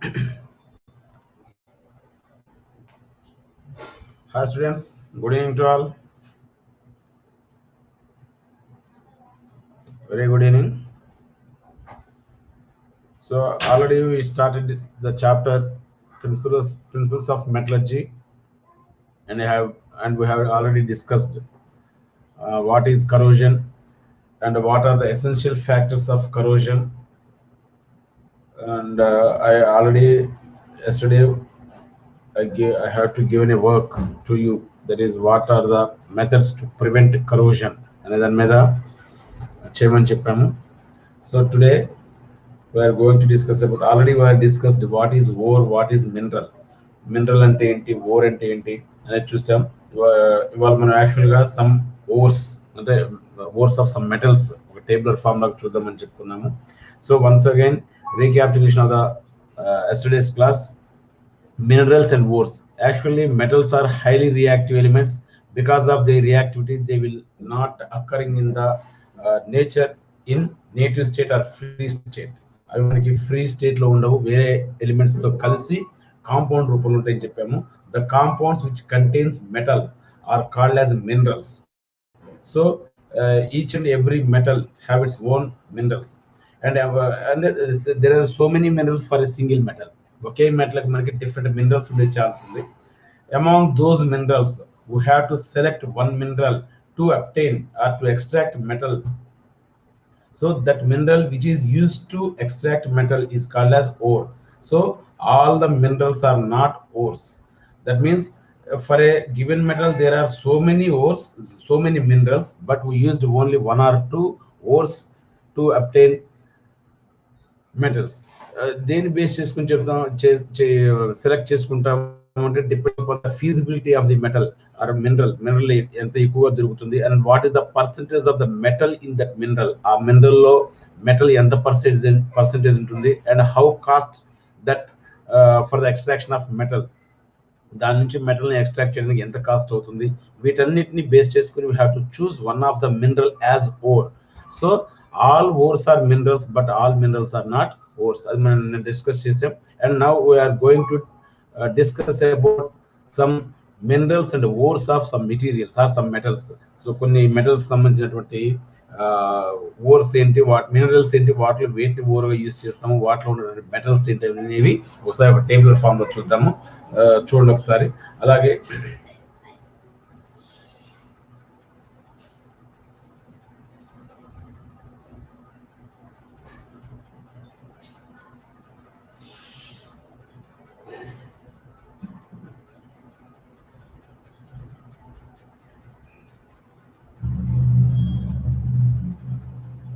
Hi students, good evening to all. Very good evening. So already we started the chapter principles of metallurgy, and we have already discussed what is corrosion and what are the essential factors of corrosion. And I already yesterday I have to give a work to you. That is, what are the methods to prevent corrosion? And then చేయమని చెప్పాము. So today we are going to discuss about, already we have discussed what is ore, what is mineral అంటే ఏంటి, ore అంటే ఏంటి అనేది చూసాం. ఇవాళ మనం యాక్చువల్గా సమ్ ఓర్స్ అంటే ఓర్స్ ఆఫ్ సమ్ మెటల్స్ ఒక టేబులర్ ఫామ్ లాగా చూద్దామని చెప్పుకున్నాము. So once again recapitulation of the yesterday's class. Minerals and ores, actually metals are highly reactive elements. Because of their reactivity, they will not occurring in the nature in native state or free state. అవి మనకి free state లో ఉండవు, వేరే elements తో కలిసి compound రూపంలో ఉంటాయని చెప్పాము. The compounds which contains metal are called as minerals. So each and every metal have its own minerals, and there are so many minerals for a single metal. Okay metal మనకి different minerals ఉండే chance ఉంది. Among those minerals, we have to select one mineral to obtain or to extract metal. So that mineral which is used to extract metal is called as ore. So all the minerals are not ores. That means for a given metal there are so many ores, so many minerals, but we used only one or two ores to obtain metals. దేని base చేసుకుని చెప్తాం, select చేసుకుంటాం అంటే depend upon the feasibility of the metal are mineral ఎంత ఎక్కువగా దొరుకుతుంది, and what is the percentage of the metal in that mineral. ఆ mineral లో మెటల్ ఎంత పర్సెంటేజ్ ఉంటుంది, and how cost that for the extraction of metal. దాని నుంచి metal ని ఎక్స్ట్రాక్ట్ చేయడానికి ఎంత కాస్ట్ అవుతుంది, వీటన్నిటిని బేస్ చేసుకుని we have to choose one of the mineral as ore. So all ores are minerals, but all minerals are not ores. అది మనం డిస్కస్ చేసాం. And now we are going to discuss about some minerals and ores of some materials or some metals. So కొన్ని metals సంబంధించినటువంటి ఓర్స్ ఏంటి, minerals ఏంటి, వాటిలో వేటిని ఓర్గా use చేస్తాము, వాటిలో ఉన్న మెటల్స్ ఏంటి అనేవి ఒకసారి ఒక టేబుల్ ఫామ్ లో చూద్దాము. చూడండి ఒకసారి. అలాగే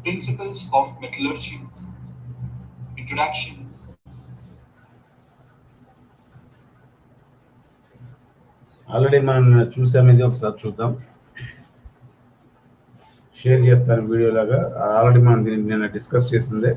Principles of Metallurgy. Introduction. Already మనం చూసాం, ఇది ఒకసారి చూద్దాం. షేర్ చేస్తాను వీడియో లాగా. ఆల్రెడీ మనం దీన్ని నేను డిస్కస్ చేసిందే.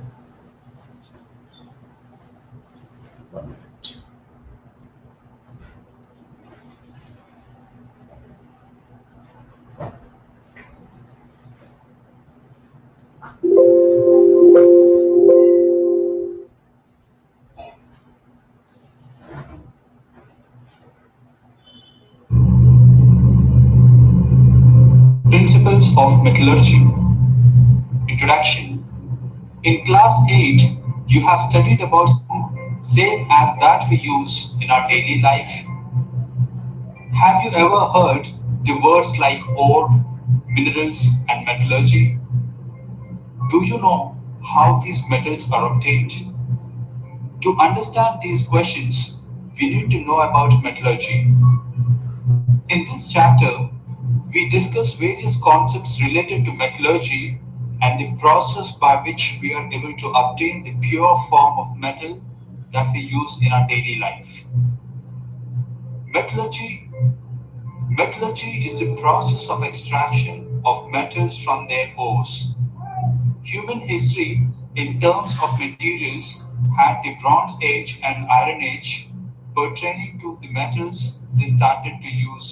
Principles of Metallurgy. Introduction. In class 8, you have studied about same as that we use in our daily life. Have you ever heard the words like ore, minerals, and metallurgy? Do you know how these metals are obtained? To understand these questions, we need to know about metallurgy. In this chapter, we discuss various concepts related to metallurgy and the process by which we are able to obtain the pure form of metal that we use in our daily life. Metallurgy is the process of extraction of metals from their ores. Human history in terms of materials had the Bronze Age and Iron Age. Pertaining to the metals, they started to use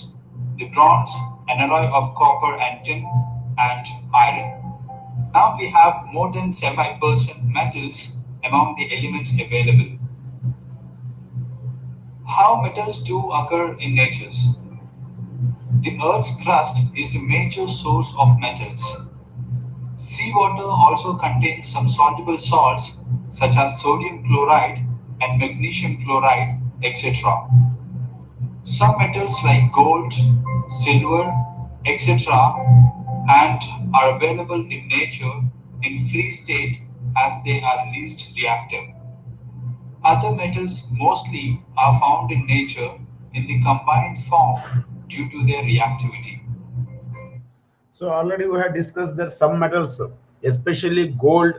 the bronze, an alloy of copper and tin, and iron. Now we have more than 75% metals among the elements available. How metals do occur in nature? The Earth's crust is a major source of metals. Seawater also contains some soluble salts such as sodium chloride and magnesium chloride, etc. Some metals like gold, silver, etc. and are available in nature in free state as they are least reactive. Other metals mostly are found in nature in the combined form due to their reactivity. So already we have discussed that some metals, especially gold,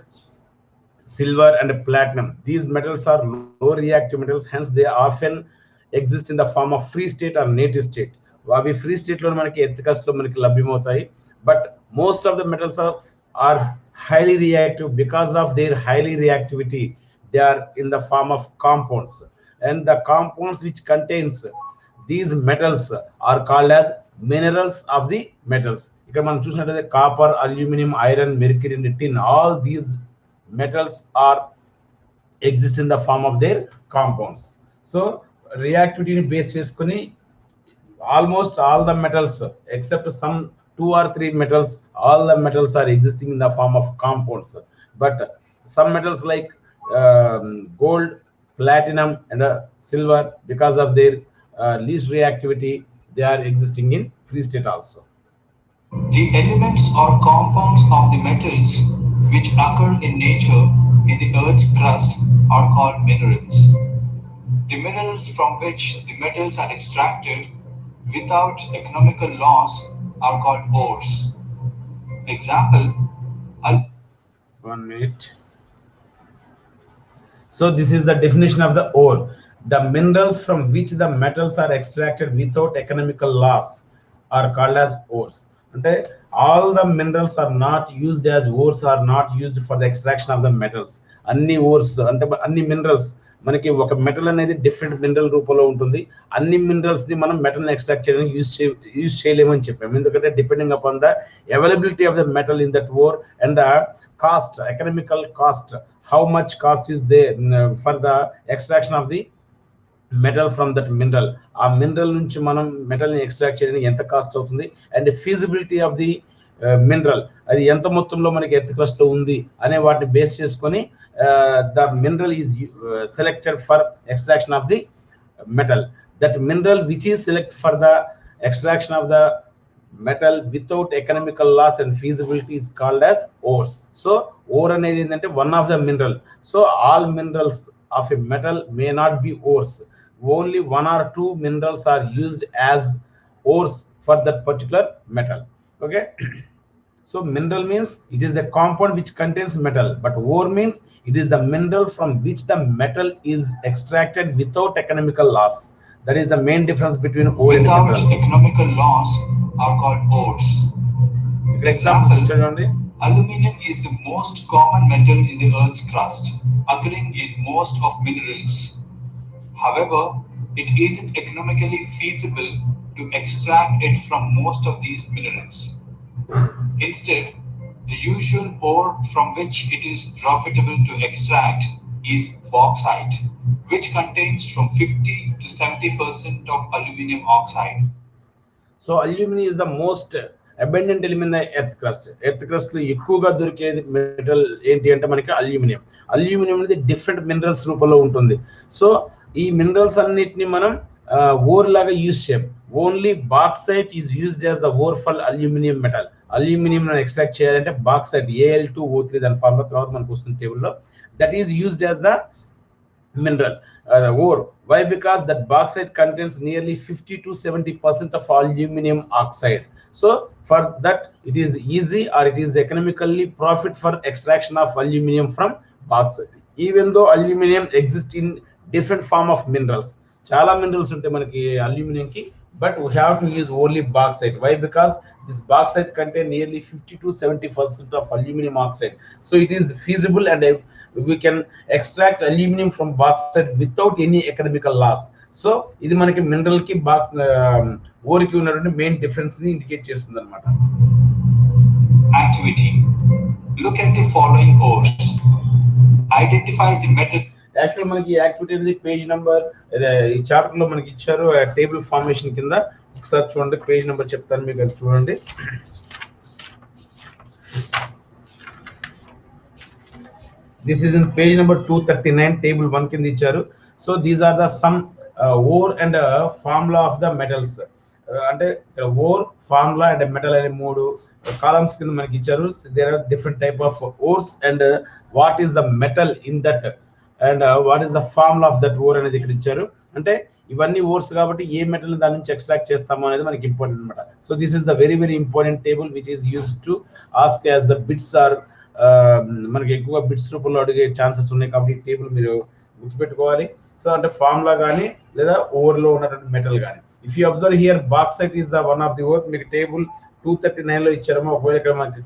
silver and platinum, these metals are low reactive metals, hence they often exist in the form of free state or native state. అవి free state లో మనకి earth crust లో మనకి లభ్యమవుతాయి. But most of the metals are highly reactive. Because of their highly reactivity, they are in the form of compounds, and the compounds which contains these metals are called as minerals of the metals. ఇక్కడ మనం చూసినట్లయితే copper, aluminium, iron, mercury and tin, all these metals are exist in the form of their compounds. So reactivity ni base cheskoni almost all the metals except some 2 or 3 metals, all the metals are existing in the form of compounds. But some metals like gold, platinum and silver, because of their least reactivity, they are existing in free state also. The elements or compounds of the metals which occur in nature in the Earth's crust are called minerals. The minerals from which the metals are extracted without economical loss are called ores. Example, 1 minute. So this is the definition of the ore: the minerals from which the metals are extracted without economical loss are called as ores. And all the minerals are not used as ores, are not used for the extraction of the metals. Anni ores ante anni minerals మనకి ఒక metal అనేది different mineral రూపంలో ఉంటుంది. అన్ని minerals ని మనం metal extract చేయడానికి use చేయలేమని చెప్పాము. ఎందుకంటే depending upon the availability of the metal in that ore and the cost, economical cost, how much cost is they for the extraction of the metal from that mineral. ఆ mineral నుంచి మనం మెటల్ని extract చేయడానికి ఎంత cost అవుతుంది, and feasibility of the mineral, అది ఎంత మొత్తంలో మనకి ఎర్త్ క్రస్ట్ లో ఉంది అనే వాటిని బేస్ చేసుకొని the mineral is selected for extraction of the metal. That mineral which is select for the extraction of the metal without economical loss and feasibility is called as ores. So ore అనేది ఏంటంటే one of the mineral. So all minerals of a metal may not be ores. Only 1 or 2 minerals are used as ores for that particular metal. Okay. So mineral means it is a compound which contains metal, but ore means it is the mineral from which the metal is extracted without economical loss. That is the main difference between ore and without mineral. economical loss are called ores. Example, aluminum is the most common metal in the Earth's crust, occurring in most of minerals. However, it isn't economically feasible to extract it from most of these minerals. Instead, the usual ore from which it is profitable to extract is bauxite, which contains from 50 to 70% of aluminum oxide. So aluminum is the most abundant element in the earth crust. Earth crust లో ఎక్కువగా దొరికే metal ఏంటి అంటే మనకి aluminium. Aluminium అనేది different minerals రూపంలో ఉంటుంది. So ఈ మినరల్స్ అన్నిటిని మనం ఓర్ లాగా యూజ్ చేయం. Only bauxite is used as the ore for aluminium metal. Aluminium extract చేయాలంటే బాక్సైట్ Al2O3 దాని ఫార్ములా తర్వాత మనకు వస్తుంది టేబుల్లో, that is used as the mineral ore. Why? Because that bauxite contains nearly 50 to 70% of aluminum oxide. So for that it is easy or it is economically profit for extraction of aluminum from bauxite. Even though aluminum exists in different form of minerals, చాలా minerals ఉంటాయి మనకి aluminium కి, but we have to use only bauxite. Why? Because this bauxite contain nearly 50 to 70% of aluminum oxide. So it is feasible and we can extract aluminum from bauxite without any economical loss. So ఇది మనకి mineral కి or కి ఉన్నటువంటి main difference ని indicate చేస్తుంది అన్నమాట. Activity. Look at the following ores. Identify the metal. Actual మనకి activity అనేది పేజ్ నెంబర్ ఈ చాప్టర్ లో మనకి ఇచ్చారు టేబుల్ ఫార్మేషన్ కింద. ఒకసారి చూడండి, పేజ్ నెంబర్ చెప్తాను మీకు, అది చూడండి. This is in page number 239, table 1 కింద ఇచ్చారు. So these are the some ore and formula of the metals. అంటే ఓర్, ఫార్ములా అండ్ మెటల్ అనే 3 కాలమ్స్ కింద మనకి ఇచ్చారు. There are different type of ores and what is the metal in that and what is the formula of that ore అనేది ఇక్కడ ఇచ్చారు. అంటే ఇవన్నీ ఓర్స్ కాబట్టి ఏ మెటల్ దాని నుంచి ఎక్స్ట్రాక్ట్ చేస్తామో అనేది మనకి ఇంపార్టెంట్ అనమాట. So this is the very very important table which is used to ask as the bits are మనకి ఎక్కువ బిట్స్ రూపంలో అడిగే ఛాన్సెస్ ఉన్నాయి కాబట్టి ఈ టేబుల్ మీరు గుర్తుపెట్టుకోవాలి. సో అంటే ఫార్ములా కానీ లేదా ఓవర్లో ఉన్నటువంటి మెటల్ కానీ. If you observe here bauxite is the one of the ore. మీకు టేబుల్ 239 లో ఇచ్చారమో, ఒకవేళ ఇక్కడ మనకి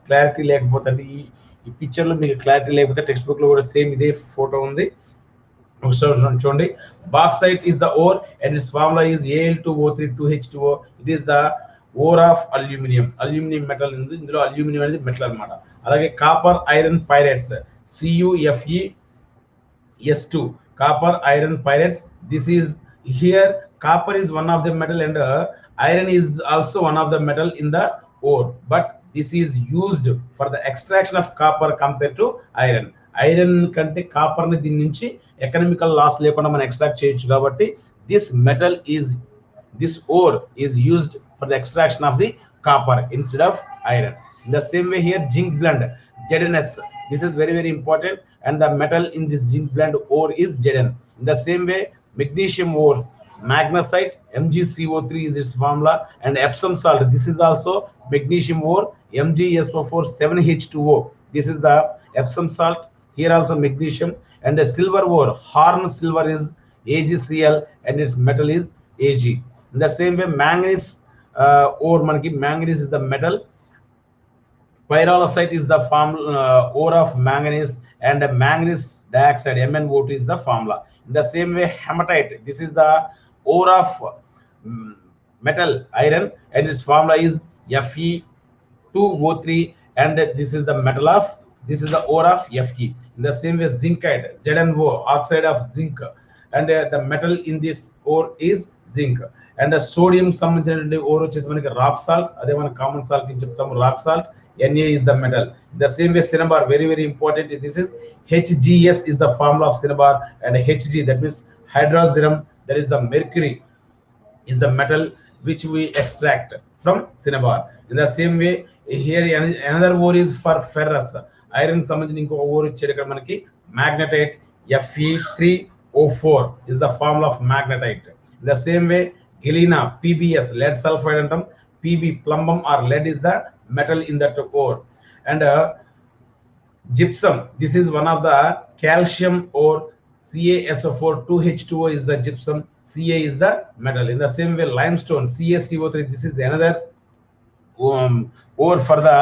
క్లారిటీ లేకపోతే అంటే ఈ పిక్చర్ లో మీకు క్లారిటీ లేకపోతే టెక్స్ట్ బుక్ లో కూడా సేమ్ ఇదే ఫోటో ఉంది, ఒకసారి చూడండి. Bauxite is the ore and it's formula is Al2O3 2H2O. It is the ore of aluminium. Aluminium metal ఉంది, ఇందులో అల్యూమినియం అనేది మెటల్ అనమాట. అలాగే copper iron pirates CuFeS2, copper iron pirates. This is here copper is one of the metal and iron is also one of the metal in the ore, but this is used for the extraction of copper compared to iron. Iron కంటే copper ని దీని నుంచి economical loss లేకుండా మనం extract చేయొచ్చు కాబట్టి this ore is used for the extraction of the copper instead of iron. In the same way here, zinc blend ZnS. This is very very important, and the metal in this zinc blend ore is Zn. In the same way, magnesium ore, magnesite MgCO3 is its formula, and Epsom salt. This is also magnesium ore, MgSO4 7H2O. This is the Epsom salt. Here also magnesium. And the silver ore, horn silver is AgCl, and its metal is Ag. In the same way, manganese ore, manaki manganese is the metal. Pyrolusite is the ore of manganese, and manganese dioxide MnO2 is the formula. In the same way, hematite, this is the ore of metal iron, and its formula is Fe2O3, and this is the ore of Fe. In the same way, zincite, ZnO, oxide of zinc, and the metal in this ore is zinc. And the sodium సంబంధించిన ore వచ్చేసి మనకి rock salt, అదే మన common salt ని చెప్తాము rock salt. Na is the metal. The same way, cinnabar, very very important. This is HGS is the formula of cinnabar, and Hg, that means hydroxyrum, that is the mercury, is the metal which we extract from cinnabar. In the same way, here another ore is for ferrous. Iron సంబంధించిన ఇంకో ore ఇచ్చాడు ఇక్కడ మనకి magnetite, Fe3O4 is the formula of magnetite. In the same way, galena, PbS, lead sulfide antam. Pb, plumbum or lead is the metal in that ore. And gypsum, this is one of the calcium ore, CaSO4 2H2O is the gypsum, Ca is the metal. In the same way, limestone, CaCO3, this is another ore for the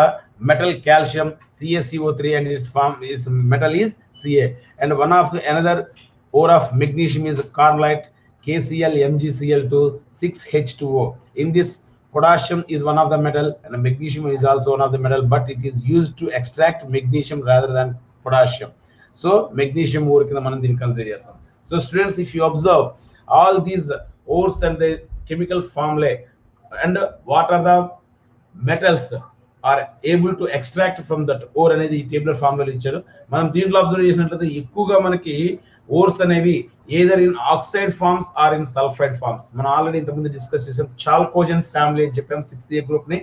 metal calcium, CaCO3, and its metal is Ca. And one of another ore of magnesium is carnallite, KCl MgCl2 6H2O. In this, potassium is one of the metal, and magnesium is also one of the metal, but it is used to extract magnesium rather than potassium. So magnesium ore కింద మనం దీన్ని consider చేస్తాం. So students, if you observe all these ores and the chemical formulae and what are the metals are able to extract from that ore అనేది ఈ tabular formula ఇచ్చారు. మనం దీంట్లో observe చేసినట్లయితే ఎక్కువగా మనకి ఓర్స్ అనేవి either in oxide forms or in sulphide forms. మనం ఆల్రెడీ ఇంతకుముందు డిస్కస్ చేసాం, చాల్కోజన్ ఫ్యామిలీ అని చెప్పాము 6th A గ్రూప్ ని.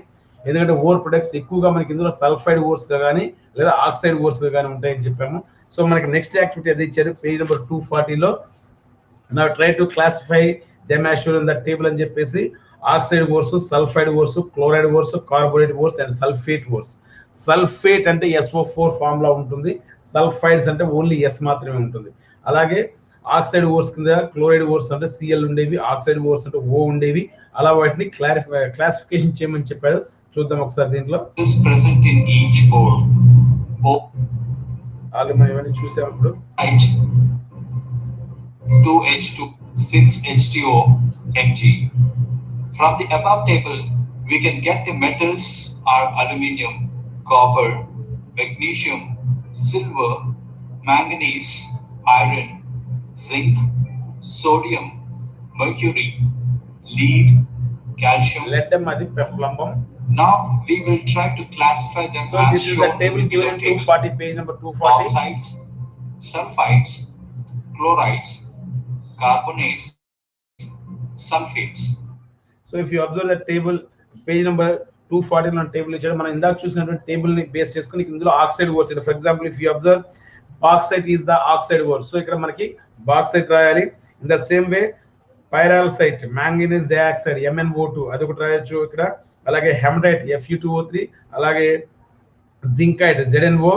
ఎందుకంటే ఓర్ ప్రొడక్ట్స్ ఎక్కువగా మనకి ఇందులో సల్ఫైడ్ ఓర్స్ గా కానీ లేదా ఆక్సైడ్ ఓర్స్ గా కానీ ఉంటాయని చెప్పాము. సో మనకి నెక్స్ట్ యాక్టివిటీ అది ఇచ్చారు పేజ్ నెంబర్ 240లో. నా try to classify them as shown in the table అని చెప్పేసి oxide ores, sulphide ores, chloride ores, carbonate ores and sulphate ores. Sulphate అంటే SO4 ఫార్ములా ఉంటుంది, సల్ఫైడ్స్ అంటే ఓన్లీ S మాత్రమే ఉంటుంది. అలాగే ఆక్సైడ్ ఓర్స్ కింద క్లోరైడ్ ఓర్స్ అంటే Cl ఉండేవి, ఆక్సైడ్ ఓర్స్ అంటే O ఉండేవి. అలా వాటిని క్లాసిఫికేషన్ చేయమని చెప్పాడు. చూద్దాం ఒకసారి దీంట్లో. ఆల్రెడీ మనం ఇవన్నీ చూసాం ఇప్పుడు. 2H2 6H2O Mg. From the above table, we can get the metals are aluminium, copper, magnesium, silver, manganese, iron, zinc, sodium, mercury, lead, calcium. Let them adi plumbum. Now we will try to classify them So as this is the shown in table the given below in table. 240, page number 240. Oxides, sulfides, chlorides, carbonates, sulfates. So if you observe the table, page number 240 on table ఇచ్చాడు. మనం ఇందాక చూసినటువంటి table ని base చేసుకొని ఇందులో oxide ores. For example if you observe bauxite is the oxide ore. So ఇక్కడ మనకి bauxite రాయాలి. In the same way pyrolusite, manganese dioxide MnO2 అది ఒకటి రాయొచ్చు ఇక్కడ. అలాగే హెమరైట్ Fe2O3, అలాగే zincite ZnO.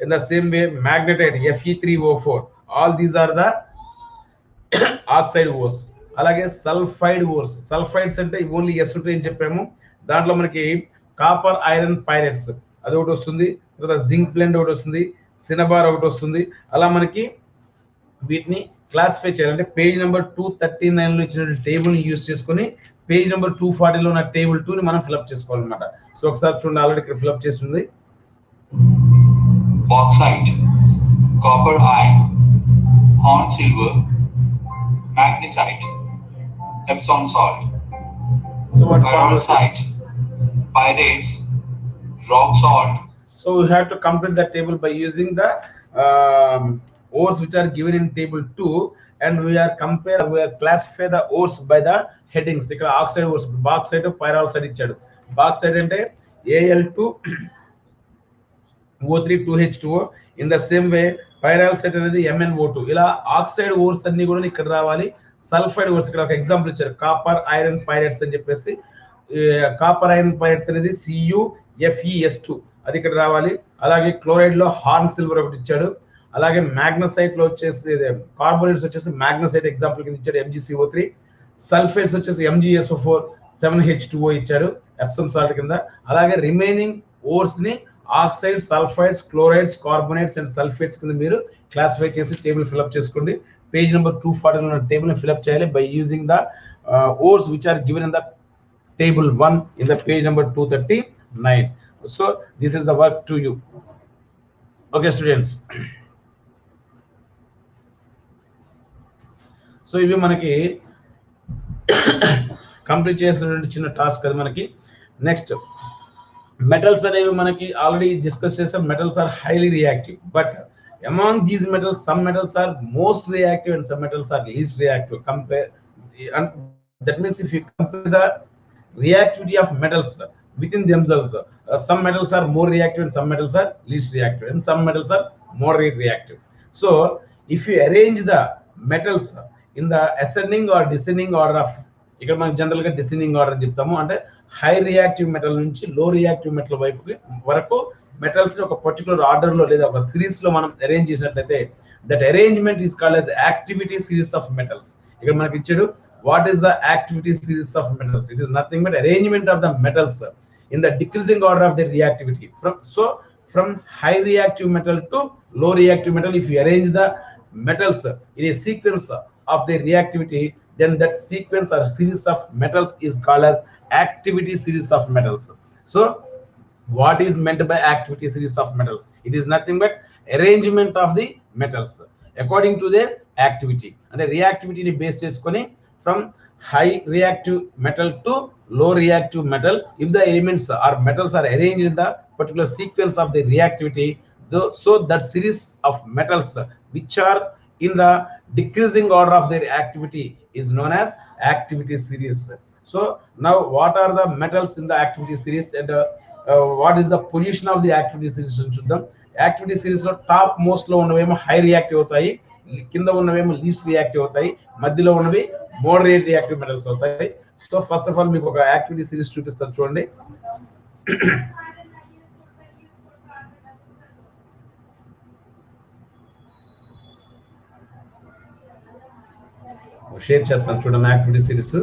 In the same way magnetite Fe3O4. All these are the oxide ores. అలాగే సల్ఫైడ్ ఓర్స్. సల్ఫైడ్స్ అంటే ఓన్లీ ఎస్ ఉంటాయని చెప్పాము. దాంట్లో మనకి కాపర్ ఐరన్ పైరేట్స్ అది ఒకటి వస్తుంది. తర్వాత జింక్ బ్లెండ్ ఒకటి వస్తుంది, సినబార్ ఒకటి వస్తుంది. అలా మనకి వీటిని క్లాసిఫై చేయాలంటే పేజ్ నెంబర్ 239 లో ఇచ్చిన టేబుల్ ని యూజ్ చేసుకొని పేజ్ నెంబర్ 240 లో ఉన్న టేబుల్ 2 ని మనం ఫిల్అప్ చేసుకోవాలన్నమాట. సో ఒకసారి చూడండి, ఆల్రెడీ ఇక్కడ ఫిల్అప్ చేస్తుంది. Bauxite, copper iron, horn silver, magnesite, Epsom salt. So what Pyrrolite, pyrates, rock salt. So we have to complete that table by using the ores which are given in table 2, and we are classify the ores by the headings. ఇక్కడ oxide ores, bauxite, pyrolusite ఇచ్చాడు. Bauxite అంటే Al2O3 in the same way pyrolusite అనేది MnO2. ఇలా oxide ఓర్స్ అన్ని కూడా ఇక్కడ రావాలి. Sulphide ఓర్స్ ఇక్కడ ఒక ఎగ్జాంపుల్ ఇచ్చారు, కాపర్ ఐరన్ పైరేట్స్ అని చెప్పేసి. కాపర్ ఐరన్ పైరేట్స్ అనేది CuFeS2 అది ఇక్కడ రావాలి. అలాగే క్లోరైడ్ లో హార్న్ సిల్వర్ ఒకటి ఇచ్చాడు. అలాగే మ్యాగ్నసైట్ లో వచ్చేసి కార్బోనేట్స్ వచ్చేసి మ్యాగ్నసైట్ ఎగ్జాంపుల్ కింద ఇచ్చాడు MgCO3. సల్ఫేట్స్ వచ్చేసి MgSO4 7H2O ఇచ్చాడు ఎప్సమ్ సాల్ట్ కింద. అలాగే రిమైనింగ్ ఓర్స్ ని oxide, sulphides, chlorides, carbonates and sulphates కింద మీరు క్లాసిఫై చేసి టేబుల్ ఫిల్అప్ చేసుకోండి. పేజ్ నెంబర్ 240 లో ఉన్న టేబుల్ ని ఫిల్అప్ చేయాలి by using the ores which are given in the table 1 in the page number 239. So this is the work to you. Okay students, so ivi manaki complete చేసినటువంటి చిన్న task అది మనకి. Next metals అనేవి మనకి already discuss చేసాం. Metals are highly reactive, but among these metals some metals are most reactive and some metals are least reactive. Compare, and that means if you compare the reactivity of metals within themselves, some metals are more reactive and some metals are least reactive, and some metals are moderate reactive. So if you arrange the metals in the ascending or descending order of, ఇక్కడ మనం general గా descending order చెప్తాము, అంటే high reactive metal నుంచి లో reactive metal వరకు metals ని ఒక పర్టికులర్ ఆర్డర్ లో లేదా ఒక సిరీస్ లో మనం అరేంజ్ చేసినట్లయితే that arrangement is called as activity series of metals. ఇక్కడ మనకి ఇచ్చాడు what is the activity series of metals. It is nothing but arrangement of the metals in the decreasing order of their reactivity. From high reactive metal to low reactive metal, if you arrange the metals in a sequence of their reactivity, then that sequence or series of metals is called as activity series of metals. So what is meant by activity series of metals? It is nothing but arrangement of the metals according to their activity, and the reactivity ni base cheskoni from high reactive metal to low reactive metal. If the elements or metals are arranged in the particular sequence of the reactivity, so that series of metals which are in the decreasing order of their activity is known as activity series. So now what are the metals in the activity series, and what is the position of the activity series చూద్దాం. Activity series లో top most లో ఉన్నవేమో high reactive అవుతాయి, కింద ఉన్నవేమో least reactive అవుతాయి, మధ్యలో ఉన్నవి moderate reactive metals అవుతాయి. So first of all మీకు ఒక యాక్టివిటీ సిరీస్ చూపిస్తాను చూడండి. షేర్ చేస్తాను చూడండి activity series.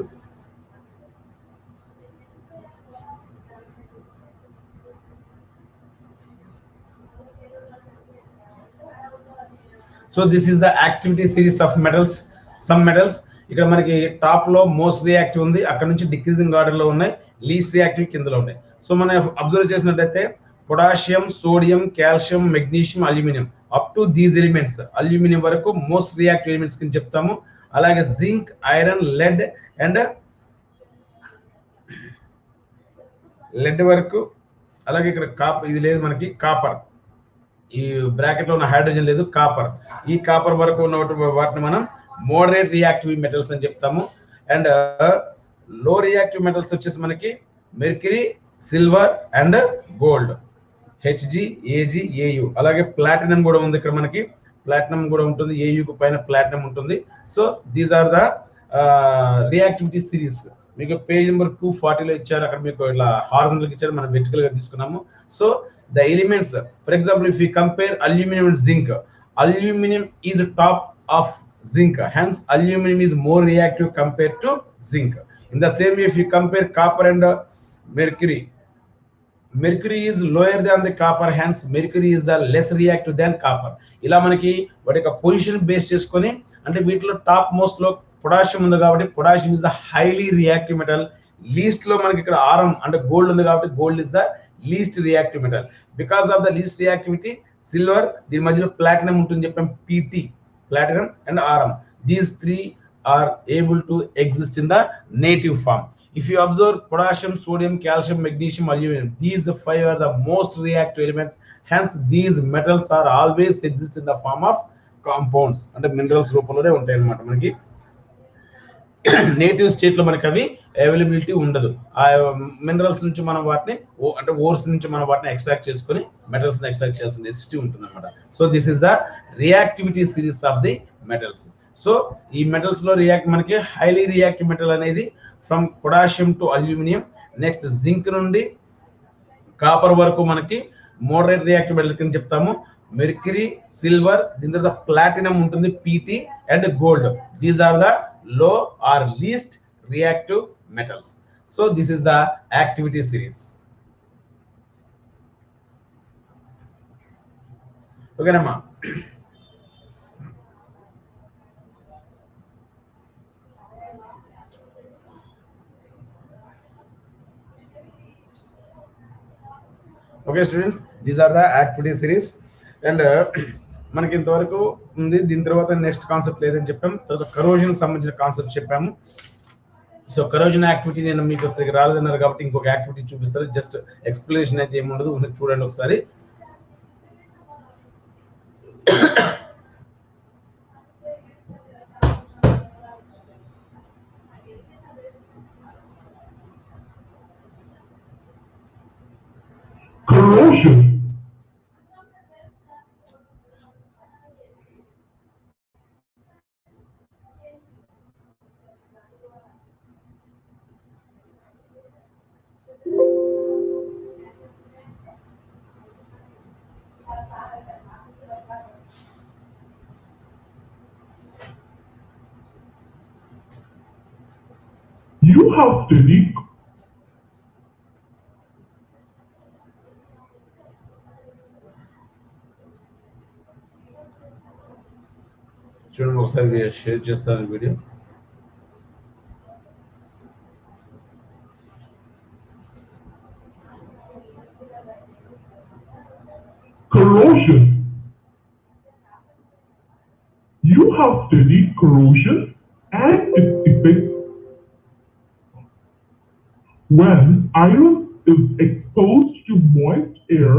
So this is the activity series of metals. Some metals ఇక్కడ మనకి టాప్ లో మోస్ట్ రియాక్టివ్ ఉంది, అక్కడ నుంచి డిక్రీజింగ్ ఆర్డర్ లో ఉన్నాయి, లీస్ట్ రియాక్టివ్ కిందలో ఉన్నాయి. సో మనం అబ్జర్వ్ చేసినట్లయితే potassium, sodium, calcium, magnesium, aluminium up to these elements aluminium వరకు మోస్ట్ రియాక్టివ్ ఎలిమెంట్స్ కింద చెప్తాము. అలాగే జింక్, ఐరన్, లెడ్ వరకు, అలాగే ఇక్కడ ఇది లేదు మనకి కాపర్, ఈ బ్రాకెట్ లో ఉన్న హైడ్రోజన్ లేదు, కాపర్. ఈ కాపర్ వరకు ఉన్న వాటిని మనం మోడరేట్ రియాక్టివ్ మెటల్స్ అని చెప్తాము. అండ్ లో రియాక్టివ్ మెటల్స్ వచ్చేసి మనకి mercury, silver and gold, Hg, Ag, Au. అలాగే ప్లాటినం కూడా ఉంది ఇక్కడ మనకి, ప్లాటినం కూడా ఉంటుంది, ఏయుకు పైన ప్లాటినం ఉంటుంది. So these are the reactivity series. మీకు పేజ్ నెంబర్ 240లో ఇచ్చారు, అక్కడ మీకు ఇలా హారిజాంటల్ ఇచ్చారు, మనం వెర్టికల్ గా తీసుకున్నాము. So the elements, for example if you compare aluminium and zinc, aluminium is top of zinc, hence aluminum is more reactive compared to zinc. In the same way, if you compare copper and mercury, mercury is lower than the copper, hence mercury is the less reactive than copper. ఇలా మనకి వాటి యొక్క position base చేసుకొని, అంటే వీటిలో top most లో potassium ఉంది కాబట్టి potassium is the highly reactive metal. Least లో మనకి ఇక్కడ ఆరం అంటే గోల్డ్ ఉంది కాబట్టి gold is the least reactive metal. Because of the least reactivity silver, దీని మధ్యలో ప్లాటినం ఉంటుంది చెప్పాం, PT, platinum and rm. These three are able to exist in the native form. If you observe potassium, sodium, calcium, magnesium, aluminum, these five are the most reactive elements. Hence these metals are always exist in the form of compounds and minerals రూపంలోనే ఉంటాయి అన్నమాట. మనకి native state లో మనకి అవి availability ఉండదు. ఆ minerals నుంచి మనం వాటిని అంటే ఓర్స్ నుంచి మనం వాటిని ఎక్స్ట్రాక్ట్ చేసుకొని మెటల్స్ ని ఎక్స్ట్రాక్ట్ చేయాల్సిన నెసెసిటీ ఉంటుంది అనమాట. So this is the reactivity series of the metals. So ఈ మెటల్స్ లో మనకి హైలీ రియాక్టివ్ మెటల్ అనేది from potassium to aluminium, next zinc నుండి కాపర్ వరకు మనకి మోడరేట్ రియాక్టివ్ మెటల్ కింద చెప్తాము. మెర్క్యూరీ, సిల్వర్, దీని తర్వాత ప్లాటినం ఉంటుంది, Pt and gold. These are the low or least reactive metals. So this is the activity series. Okay nama. Okay students, these are the activity series. And మనకి ఇంతవరకు ఉంది. దీని తర్వాత నెక్స్ట్ కాన్సెప్ట్ లేదని చెప్పాము. తర్వాత కరోజన్ సంబంధించిన కాన్సెప్ట్ చెప్పాము. సో కరోజన్ యాక్టివిటీ నేను మీకు అసలు రాలేదన్నారు కాబట్టి ఇంకొక యాక్టివిటీ చూపిస్తారు. జస్ట్ ఎక్స్ప్లెనేషన్ అయితే ఏముండదు, చూడండి ఒకసారి. Corrosion. You have studied చూడండి ఒకసారి షేర్ చేస్తాను video. corrosion. You have studied corrosion and its effects when iron is exposed to moist air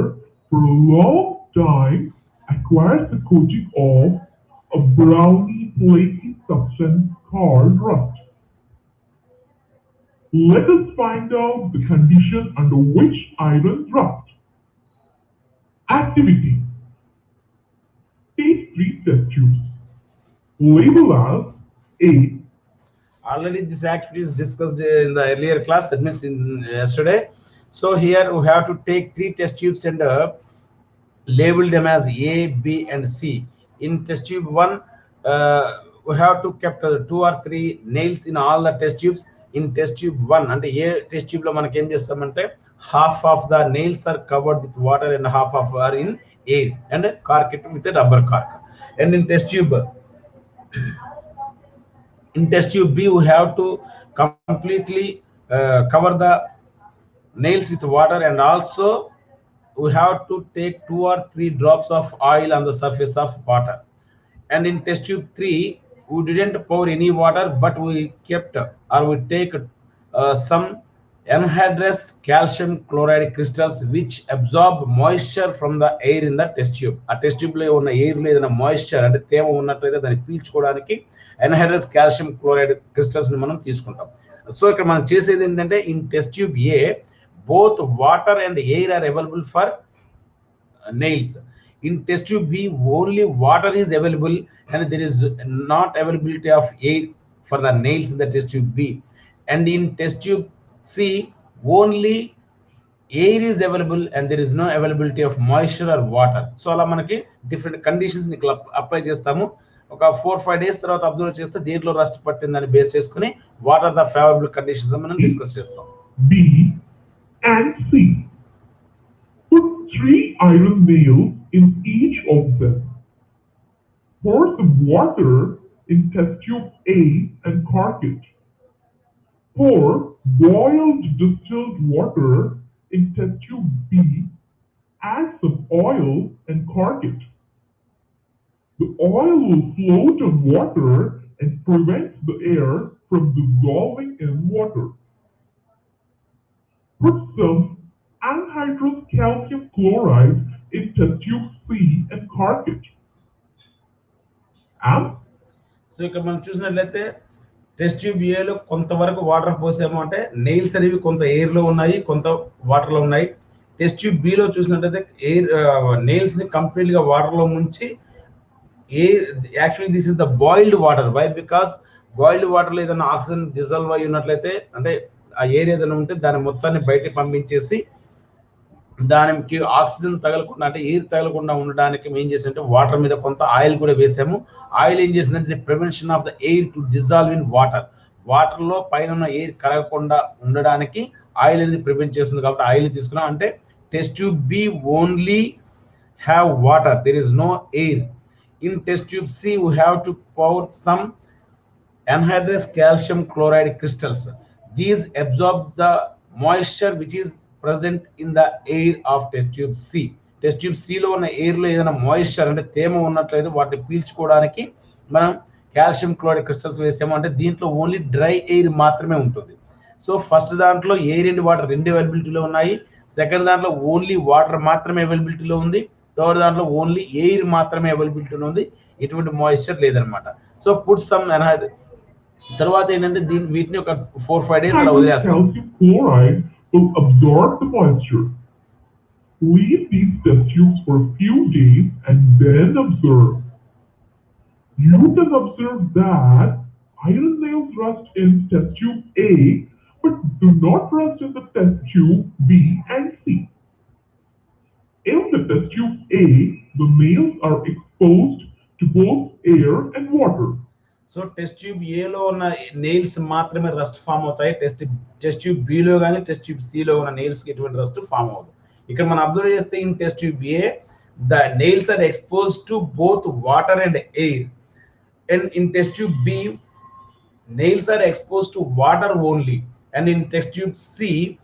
for a long time, acquires the coating of a browny flaky substance called rust. Let us find out the condition under which iron rust. Activity. Take 3 test tubes. Label as A. Already this activity is discussed in the earlier class, that means in yesterday. So here we have to take 3 test tubes and label them as A, B and C. In test tube 1 we have to kept 2 or 3 nails in all the test tubes. In test tube 1 అంటే ఏ test tube లో మనకి ఏం చేస్తామంటే half of the nails are covered with water and half of are in air and cork it with a rubber cork. And in test tube B we have to completely cover the nails with water, and also we have to take 2 or 3 drops of oil on the surface of water. And in test tube 3, we didn't pour any water, but we kept or we take some anhydrous calcium chloride crystals which absorb moisture from the air in the test tube. A test tube లో ఉన్న air లో ఏదైనా moisture అంటే తేమ ఉన్నట్లయితే దాన్ని పీల్చుకోవడానికి anhydrous calcium chloride crystals ని మనం తీసుకుంటాం. సో ఇక్కడ మనం చేసేది ఏంటంటే in test tube A both water and air are available for nails. In test tube B, only water is available and there is not availability of air for the nails in the test tube B. And in test tube C, only air is available and there is no availability of moisture or water. So అలా మనకి different conditions ని apply చేస్తాము. ఒక 4-5 days తర్వాత observe చేస్తే దేంట్లో rust పట్టిందని base చేసుకుని what are the favourable conditions మనం డిస్కస్ చేస్తాం. B and C. Put 3 iron nails in each of them. Pour some water in test tube A and cork it. Pour boiled distilled water in test tube B. Add some oil and cork it. The oil will float on water and prevent the air from dissolving in water. Put some anhydrous calcium chloride in test tube C and cork it. And so ఇక్కడ మనం చూసినట్లయితే test tube ఏలో కొంతవరకు water పోసాము అంటే nails అనేవి కొంత air లో ఉన్నాయి, కొంత వాటర్ లో ఉన్నాయి. టెస్ట్ ట్యూబ్ బిలో చూసినట్లయితే ఎయిర్ నెయిల్స్ ని కంప్లీట్ గా వాటర్ లో ముంచి air actually this is the boiled water. Why? Because boiled water లో ఏదైనా ఆక్సిజన్ డిజాల్వ్ అయి ఉన్నట్లయితే అంటే ఆ ఎయిర్ ఏదైనా ఉంటే దాని మొత్తాన్ని బయటకి పంపించేసి దానికి ఆక్సిజన్ తగలకుండా అంటే ఎయిర్ తగలకుండా ఉండడానికి ఏం చేసామంటే వాటర్ మీద కొంత ఆయిల్ కూడా వేసాము. ఆయిల్ ఏం చేసిందంటే prevention of the air to dissolve in water. Water లో పైన ఉన్న ఎయిర్ కరగకుండా ఉండడానికి ఆయిల్ అనేది ప్రివెంట్ చేస్తుంది. కాబట్టి ఆయిల్ తీసుకున్నాం. అంటే test tube B only have water, there is no air. In test tube C we have to pour some anhydrous calcium chloride crystals. These absorb the moisture which is present in the air of test tube C. Test tube C లో ఉన్న air లో ఏదైనా moisture అంటే తేమ ఉన్నట్లయితే వాటిని పీల్చుకోవడానికి మనం calcium chloride crystals వేసాము. అంటే దీంట్లో ఓన్లీ డ్రై ఎయిర్ మాత్రమే ఉంటుంది. సో ఫస్ట్ దాంట్లో ఎయిర్ అండ్ వాటర్ రెండు అవైలబిలిటీలో ఉన్నాయి. సెకండ్ దాంట్లో ఓన్లీ వాటర్ మాత్రమే అవైలబిలిటీలో ఉంది. థర్డ్ దాంట్లో ఓన్లీ ఎయిర్ మాత్రమే అవైలబిలిటీలో ఉంది, ఎటువంటి మాయిశ్చర్ లేదనమాట. సో పుట్ సమ్ తర్వాత ఏంటంటే వీటిని ఒక 4-5 days అలా వదిలేస్తాం. calcium chloride will absorb the moisture. Leave these test tubes for a few days and then observe. You can observe that iron nails rust in test tube A, but do not rust in the test tube B and C. In the test tube A, the nails are exposed to both air and water. So test tube ఏలో ఉన్న nails మాత్రమే rust form అవుతాయి. Test tube below కానీ test tube సిలో ఉన్న nails కి ఎటువంటి rust form అవ్వదు. ఇక్కడ మనం అబ్జర్వ్ చేస్తే in test tube A the nails are expose to both water and air. And in test tube B nails are exposed to water only, and in test tube C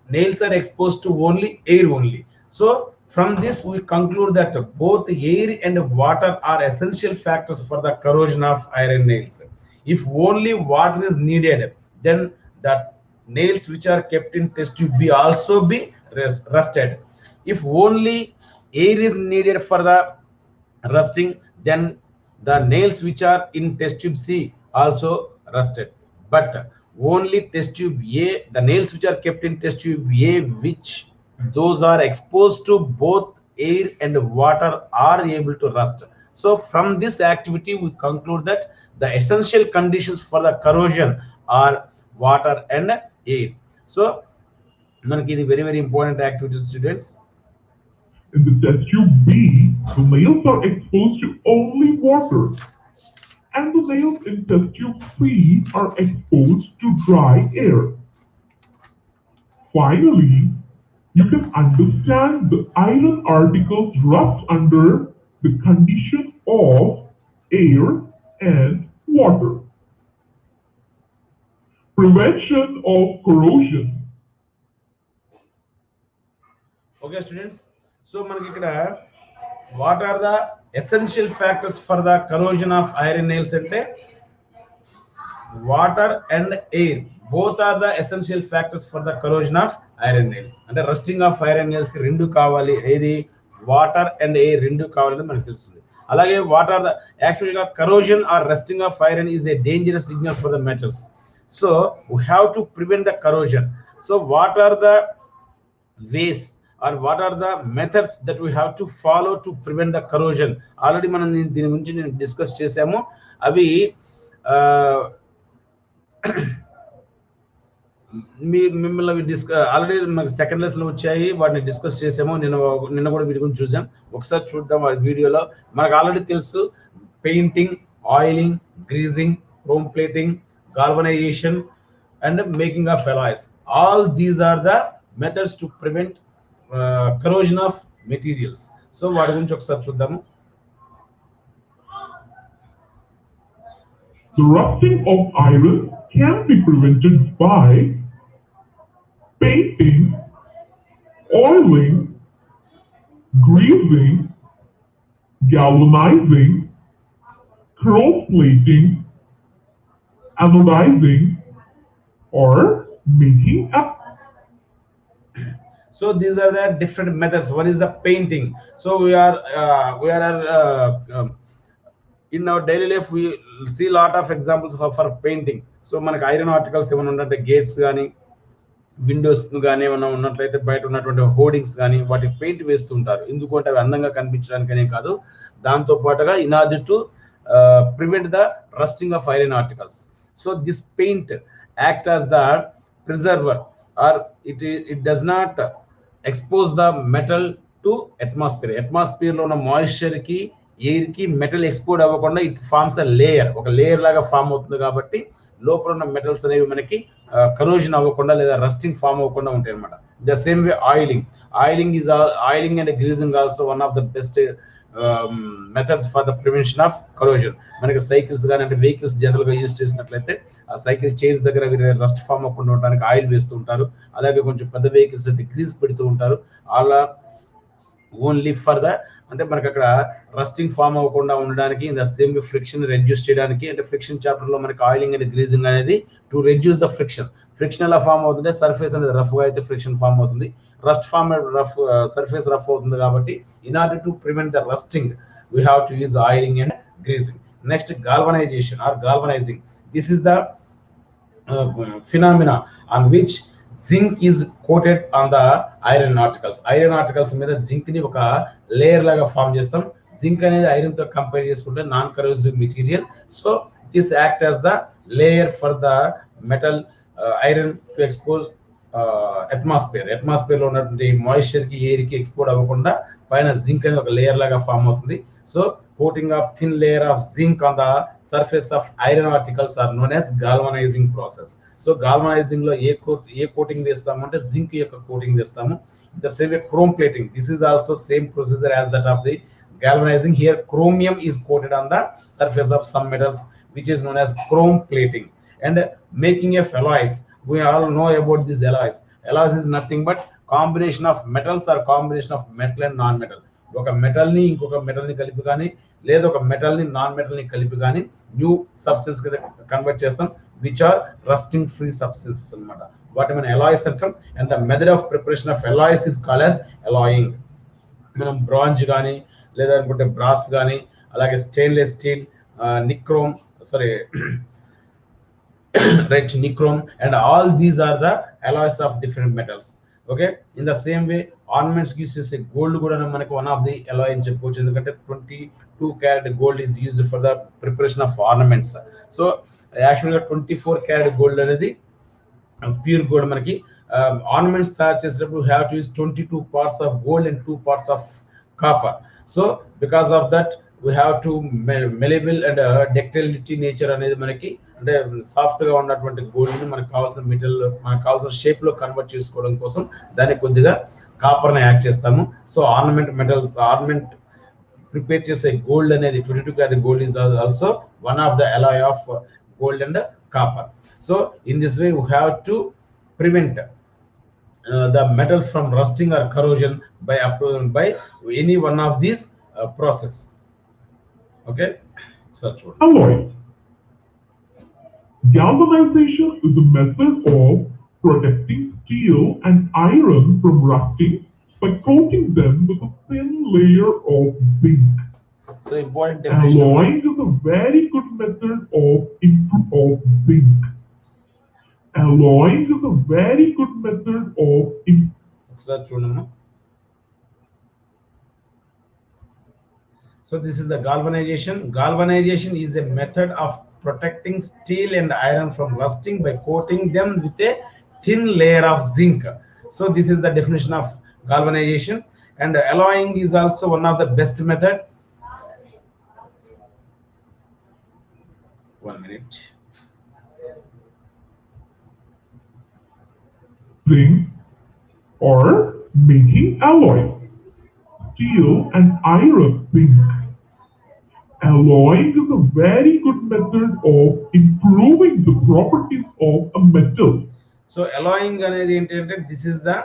nails are exposed to only air only. So from this we conclude that both air and water are essential factors for the corrosion of iron nails. If only water is needed, then the nails which are kept in test tube B also be rusted. If only air is needed for the rusting, then the nails which are in test tube C also rusted. But only test tube A, the nails which are kept in test tube A, which those are exposed to both air and water, are able to rust. So from this activity we conclude that the essential conditions for the corrosion are water and air. So manaki idi very important activity, students. In the test tube B, the nails are exposed to only water, and the nails in test tube C are exposed to dry air. Finally, you can understand the iron particles rust under the condition of air and water. Prevention of corrosion. Okay students, so మనకి ఇక్కడ what are the essential factors for the corrosion of iron nails అంటే water and air both are the essential factors for the corrosion of iron nails. అంటే rusting of iron nails కి రెండు కావాలి, ఏది water and air రెండు కావాలని మనకు తెలుస్తుంది. అలాగే వాట్ ఆర్ ద యాక్చువల్ గా corrosion or rusting of iron is a dangerous signal for the metals. So we have to prevent the corrosion. So what are the ways or what are the methods that we have to follow to prevent the corrosion? Already మనం దీని గురించి నేను discuss చేసాము. అవి మిమ్మల్ని already మనకి second lesson లో వచ్చాయి, వాటిని డిస్కస్ చేసాము. నిన్న కూడా వీటి గురించి చూసాం. ఒకసారి చూద్దాం ఆ వీడియోలో. మనకు ఆల్రెడీ తెలుసు painting, oiling, greasing, chrome plating, galvanization and making of alloys. All these are the methods to prevent corrosion of materials. So వాటి గురించి ఒకసారి చూద్దాము. The rusting of iron can be prevented by painting, oiling, greasing, galvanizing, chrome plating, anodizing, or making up. So these are the different methods. One is the painting. So we are in our daily life we see lot of examples for painting. So మనకి iron articles ఏమైనా ఉన్నట్టే gates కానీ Windows కానీ ఏమైనా ఉన్నట్లయితే బయట ఉన్నటువంటి hoardings కానీ వాటికి పెయింట్ వేస్తూ ఉంటారు. ఎందుకంటే అవి అందంగా కనిపించడానికనే కాదు, దాంతో పాటుగా in order to prevent the rusting of iron articles. So this paint act as the preserver, or it does not expose the metal to atmosphere. Atmosphere lo una moisture ki air ki metal export avvakunda it forms a layer, oka layer laga form avutundi kabatti lopala ఉన్న metals అనేవి మనకి corrosion అవ్వకుండా లేదా rusting form అవ్వకుండా ఉంటాయి అన్నమాట. The same way oiling and greasing also one of the best methods for the prevention of corrosion. మనకి cycles కానీ అంటే వెహికల్స్ జనరల్ గా యూజ్ చేసినట్లయితే ఆ సైకిల్ చైన్స్ దగ్గర రస్ట్ ఫామ్ అవ్వకుండా ఉండడానికి ఆయిల్ వేస్తూ ఉంటారు. అలాగే కొంచెం పెద్ద వెహికల్స్ అయితే గ్రీస్ పెడుతూ ఉంటారు. అలా ఓన్లీ ఫర్ ద అంటే మనకి అక్కడ రస్టింగ్ ఫామ్ అవ్వకుండా ఉండడానికి, in the same friction reduce చేయడానికి. అంటే ఫ్రిక్షన్ చాప్టర్ లో మనకి ఆయిలింగ్ అండ్ గ్రీజింగ్ అనేది టు రెడ్యూస్ ద ఫ్రిక్షన్ ఎలా ఫామ్ అవుతుంది, సర్ఫేస్ అనేది రఫ్ గా అయితే ఫ్రిక్షన్ ఫామ్ అవుతుంది, రస్ట్ ఫామ్ సర్ఫేస్ రఫ్ అవుతుంది. కాబట్టి in order to prevent the rusting we have to use oiling and greasing. Next galvanization or galvanizing. This is the phenomena on which zinc is coated on the iron articles. Iron articles మీద zinc ని ఒక layer లాగా form చేస్తాం. Zinc అనేది iron తో compare చేసుకుంటే non corrosive material. So this act as the layer for the metal iron to expose atmosphere లో ఉన్నటువంటి మాయిశ్చర్ కి ఎయిర్ కి ఎక్స్పోర్ట్ అవ్వకుండా పైన జింక్ అనేది ఒక లేయర్ లాగా ఫామ్ అవుతుంది. So coating of thin layer of zinc on the surface of iron articles are known as galvanizing process. So galvanizing లో ఏ కోటింగ్ చేస్తాము అంటే జింక్ యొక్క కోటింగ్ చేస్తాము. The same way chrome plating, this is also same procedure as that of the galvanizing. Here chromium is coated on the surface of some metals which is known as chrome plating. And making of alloys, we all know about these alloys. Alloys is nothing but combination of metals or combination of metal and non-metal. ఒక metal ని ఇంకొక metal ని కలిపి కానీ లేదా ఒక metal ని non metal ని కలిపి కానీ న్యూ సబ్స్టెన్స్ కి కన్వర్ట్ చేస్తాం, which are rusting free substances అన్నమాట. వాటి మనం అలాయ్స్ అంటాం. And the method of preparation of alloys is called as alloying. మనం బ్రాంజ్ కానీ లేదా అనుకుంటే బ్రాస్ కానీ అలాగే stainless steel, nichrome nichrome, and all these are the alloys of different metals. Okay, in the same way ornaments use చేసే gold కూడా మనకి one of the alloy అని చెప్పుకోవచ్చు. ఎందుకంటే 22 carat gold is used for the preparation of ornaments. So actual గా 24 carat gold అనేది pure gold. మనకి ornaments తయారు చేసేటప్పుడు have to use 22 parts of gold and 2 parts of copper. So because of that we have to malleable and ductility nature అనేది మనకి అంటే soft గా ఉన్నటువంటి గోల్డ్ ని మనకు కావాల్సిన మెటీరియల్ మనకు కావాల్సిన షేప్ లో కన్వర్ట్ చేసుకోవడం కోసం దానికి కొద్దిగా కాపర్ ని యాడ్ చేస్తాము. సో ఆర్నమెంట్ ప్రిపేర్ చేసే గోల్డ్ అనేది 22 carat gold is also one of the alloy of gold and copper. So in this way we have to prevent the metals from rusting or corrosion by any one of these process. Okay, so alloy. Galvanization is a method of protecting steel and iron from rusting by coating them with a thin layer of zinc. So important definition. Alloying is a very good method of zinc. Alloying is a very good method of So this is the galvanization. Galvanization is a method of protecting steel and iron from rusting by coating them with a thin layer of zinc. So this is the definition of galvanization. And alloying is also one of the best method. 1 minute. Zinc or making alloy. Steel and iron zinc. Alloying is a very good method of improving the properties of a metal. So alloying అనేది ఏంటంటే this is the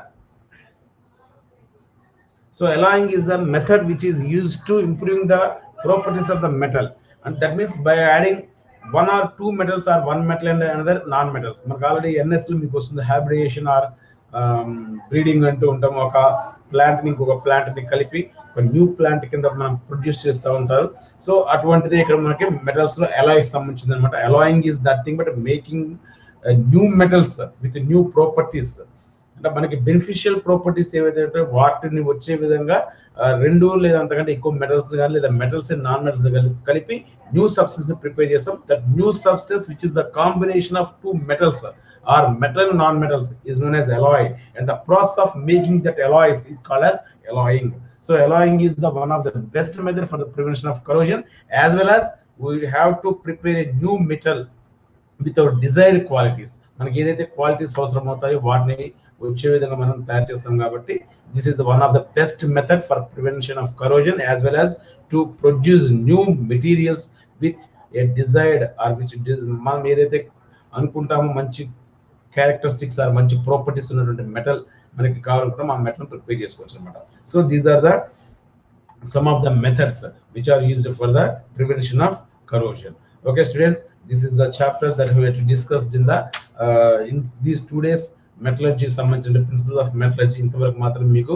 alloying is the method which is used to improving the properties of the metal, and that means by adding one or two metals or one metal and another non metals. మనకు already NS లో మీకు వస్తుంది hybridisation are breeding అంటూ ఉంటాం. ఒక plant ని ఇంకొక plant ని కలిపి ఒక న్యూ ప్లాంట్ కింద మనం ప్రొడ్యూస్ చేస్తూ ఉంటారు. సో అటువంటిది ఇక్కడ మనకి మెటల్స్ లో అలాయ్స్ సంబంధించింది అనమాట. Allowing is that thing but making new metals with new properties. అంటే మనకి బెనిఫిషియల్ ప్రాపర్టీస్ ఏవైతే ఉంటాయో వాటిని వచ్చే విధంగా రెండు లేదా అంతకంటే ఎక్కువ మెటల్స్ కానీ లేదా మెటల్స్ అండ్ నాన్ మెటల్స్ కలిపి న్యూ సబ్స్టెన్స్ ని ప్రిపేర్ చేస్తాం. That new substance which is the combination of two metals or metal and non-metals is known as alloy, and the process of making that alloys is called as alloying. So alloying is the one of the best method for the prevention of corrosion, as well as we have to prepare a new metal with our desired qualities. మనకి ఏదైతే qualities అవసరం అవుతాయో వాటిని వచ్చే విధంగా మనం తయారు చేస్తాం కాబట్టి this is one of the best method for prevention of corrosion, as well as to produce new materials with a desired or which మనం ఏదైతే అనుకుంటామో మంచి క్యారెక్టరిస్టిక్స్ ఆర్ మంచి ప్రాపర్టీస్ ఉన్నటువంటి మెటల్ మనకి కావాలనుకుంటే ఆ మెటల్ ప్రిపేర్ చేసుకోవచ్చు అనమాట. So these are the some of the methods which are used for the prevention of corrosion. Okay students, this is the chapter that we have discussed in these 2 days. Metallurgy సంబంధించిన principal of metallurgy ఇంతవరకు మాత్రం మీకు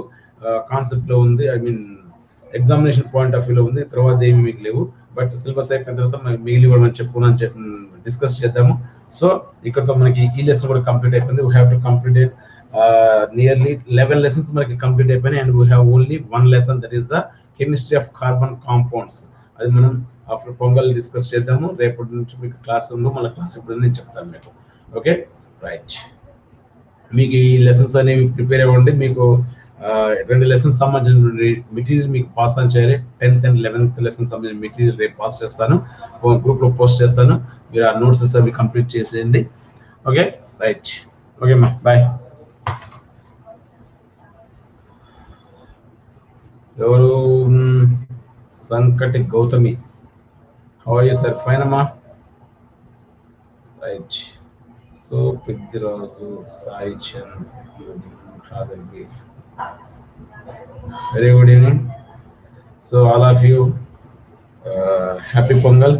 concept లో ఉంది, I mean examination point of వ్యూలో ఉంది. తర్వాత ఏమి మీకు లేవు, బట్ సిలబస్ అయిపోయిన తర్వాత మిగిలి కూడా మనం చెప్పుకున్నాం డిస్కస్ చేద్దాము. సో ఇక్కడతో మనకి ఈ లెసన్ కూడా కంప్లీట్ అయిపోయింది. We have to complete nearly 11 lessons మనకి కంప్లీట్ అయిపోయినాయి, and we have only 1 lesson, that is the chemistry of carbon compounds. అది మనం ఆఫ్టర్ పొంగల్ డిస్కస్ చేద్దాము. రేపటి నుంచి మీకు క్లాస్ ఉందో మళ్ళీ క్లాస్ ఇప్పుడు నేను చెప్తాను మీకు. ఓకే రైట్, మీకు ఈ లెసన్స్ అనేవి ప్రిపేర్ అవ్వండి. మీకు 2 lessons సంబంధించిన మెటీరియల్ మీకు పాస్ ఆన్ చేయాలి. 10th and 11th lessons సంబంధించిన మెటీరియల్ రేపు పాస్ చేస్తాను, గ్రూప్లో పోస్ట్ చేస్తాను. మీరు ఆ నోట్సెస్ అవి కంప్లీట్ చేసేయండి. ఓకే రైట్, ఓకే అమ్మా, బాయ్. ఎవరు? Sankati Gautami, how are you sir? Fine అమ్మా, right. So Peddiraju, Sai Chand, Hadargi, very good evening. So all of you, happy Pongal.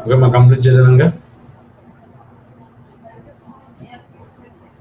Okay, మా కంప్లీట్ చేద్దాం ఇంకా.